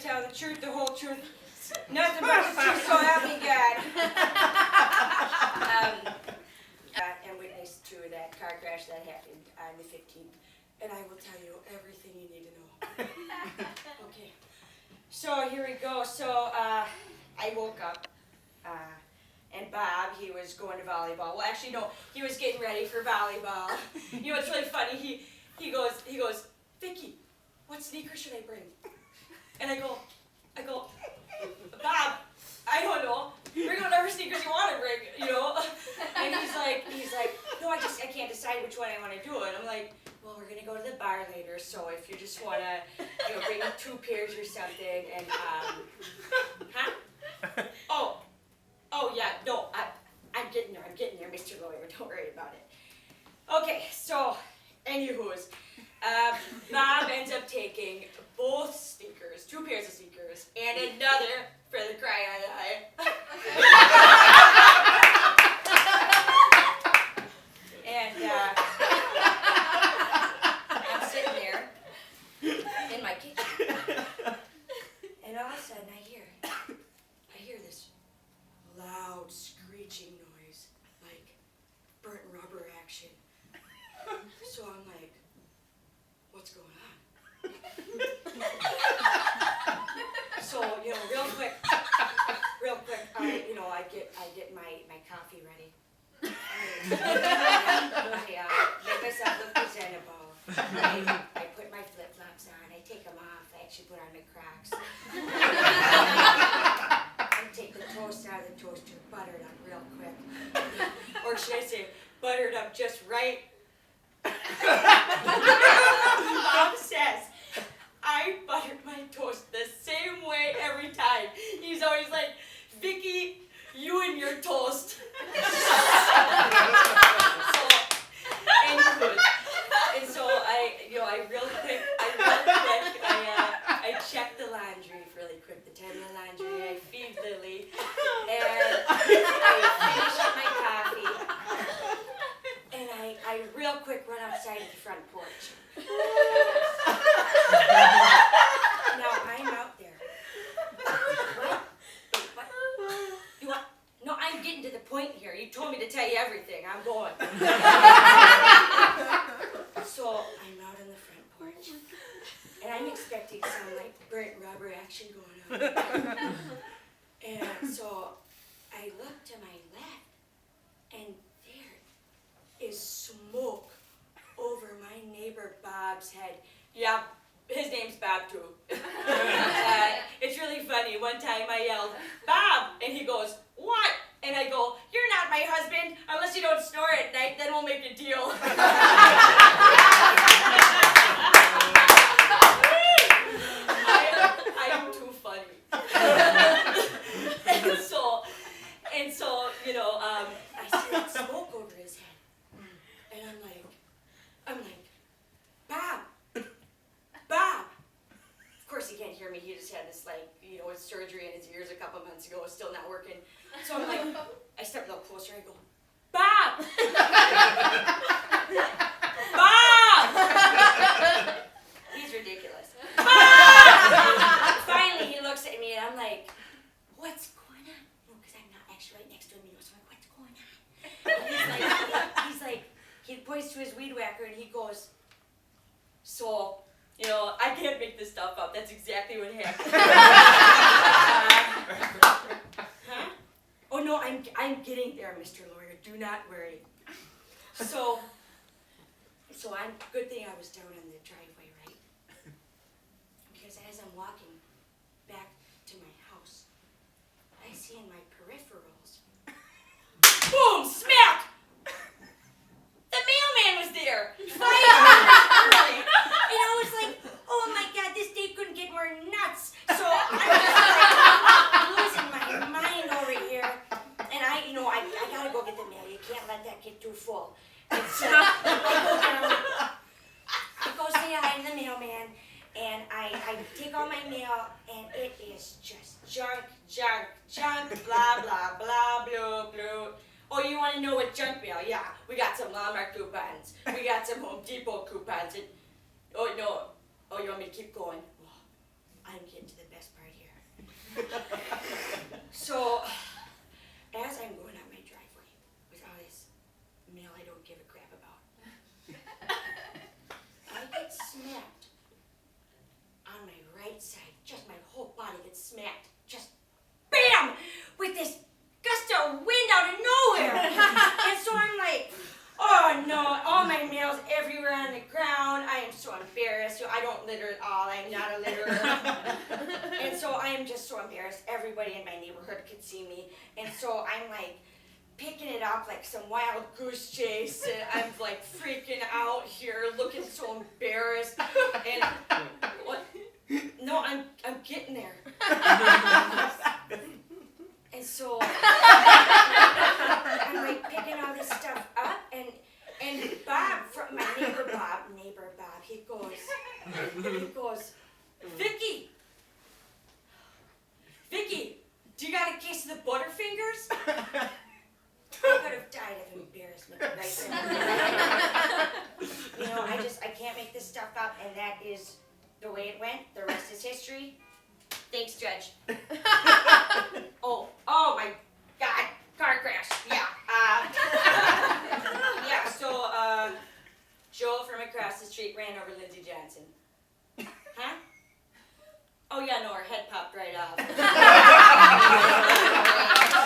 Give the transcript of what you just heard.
tell the truth, the whole truth, nothing but the truth, so help me God. And witness to that car crash that happened on the 15th. And I will tell you everything you need to know. Okay. So here we go. So I woke up, and Bob, he was going to volleyball. Well, actually, no, he was getting ready for volleyball. You know, it's really funny. He goes, Vicky, what sneakers should I bring? And I go, Bob, I don't know. Bring whatever sneakers you want to bring, you know. And he's like, no, I can't decide which one I want to do. And I'm like, well, we're gonna go to the bar later, so if you just wanna, bring 2 pairs or something, and huh? Oh yeah, no, I'm getting there, Mr. Lawyer. Don't worry about it. Okay, so, anywho's, Bob ends up taking both sneakers, 2 pairs of sneakers, and another for the cry on eye. And I'm sitting there in my kitchen, and all of a sudden I hear this loud screeching noise, like burnt rubber action. So I'm like, what's going on? So, real quick, I get my coffee ready. I make myself look presentable. I put my flip-flops on. I take them off. I actually put on my Crocs. I take the toast out of the toaster, butter it up real quick. Or should I say, butter it up just right? Mom says, I buttered my toast the same way every time. He's always like, Vicky, you and your toast. And so I real quick, I check the laundry really quick, the time of the laundry, I feed Lily, and I finish up my coffee, and I real quick run outside to the front porch. Now I'm out there. What? No, I'm getting to the point here. You told me to tell you everything. I'm going. So I'm out on the front porch, and I'm expecting some like burnt rubber action going on. And so I look to my left, and there is smoke over my neighbor Bob's head. Yeah, his name's Bob too. It's really funny. One time I yelled, Bob, and he goes, what? And I go, you're not my husband unless you don't snore at night, then we'll make a deal. I'm too funny. and so, I see that smoke over his head. And I'm like, Bob. Of course he can't hear me. He just had this with surgery in his ears a couple months ago. It's still not working. So I'm like, I step a little closer. I go, Bob! Bob! He's ridiculous. Bob! Finally he looks at me and I'm like, what's going on? No, because I'm not actually right next to him. So I'm like, what's going on? And he's like, he points to his weed whacker and he goes, so, I can't make this stuff up. That's exactly what happened. Huh? Oh no, I'm getting there, Mr. Lawyer. Do not worry. So good thing I was down in the driveway, right? Because as I'm walking back to my house, I see in my peripherals, boom, smack! The mailman was there, 5 minutes early. And I was like, oh my God, this day couldn't get more nuts. So I'm just losing my mind over here. And I gotta go get the mail. You can't let that get too full. And so I go down, I go say hi to the mailman, and I take all my mail, and it is just junk, blah, blah, blah, blue, blue. Oh, you want to know what junk mail? Yeah, we got some Walmart coupons. We got some Home Depot coupons. And, oh, no. Oh, you want me to keep going? Well, I'm getting to the best part. So, as I'm going up my driveway with all this mail I don't give a crap about, I get smacked on my right side. Just my whole body gets smacked. Just BAM! With this gust of wind out of nowhere. And so I'm like, oh no, all my mail's everywhere on the ground. I am so embarrassed. So I don't litter at all. I'm not a litterer. And so I am just so embarrassed. Everybody in my neighborhood could see me. And so I'm like picking it up like some wild goose chase. And I'm like freaking out here, looking so embarrassed. And what? No, I'm getting there. And so I'm like picking all this stuff up, and Bob, from my neighbor Bob, he goes, Vicky, do you got a case of the Butterfingers? I could have died of embarrassment right there. You know, I can't make this stuff up, and that is the way it went. The rest is history. Thanks, Judge. Oh my God, car crash. Yeah. Yeah. So Joel from across the street ran over Lindsey Johnson. Huh? Oh yeah, no, her head popped right off.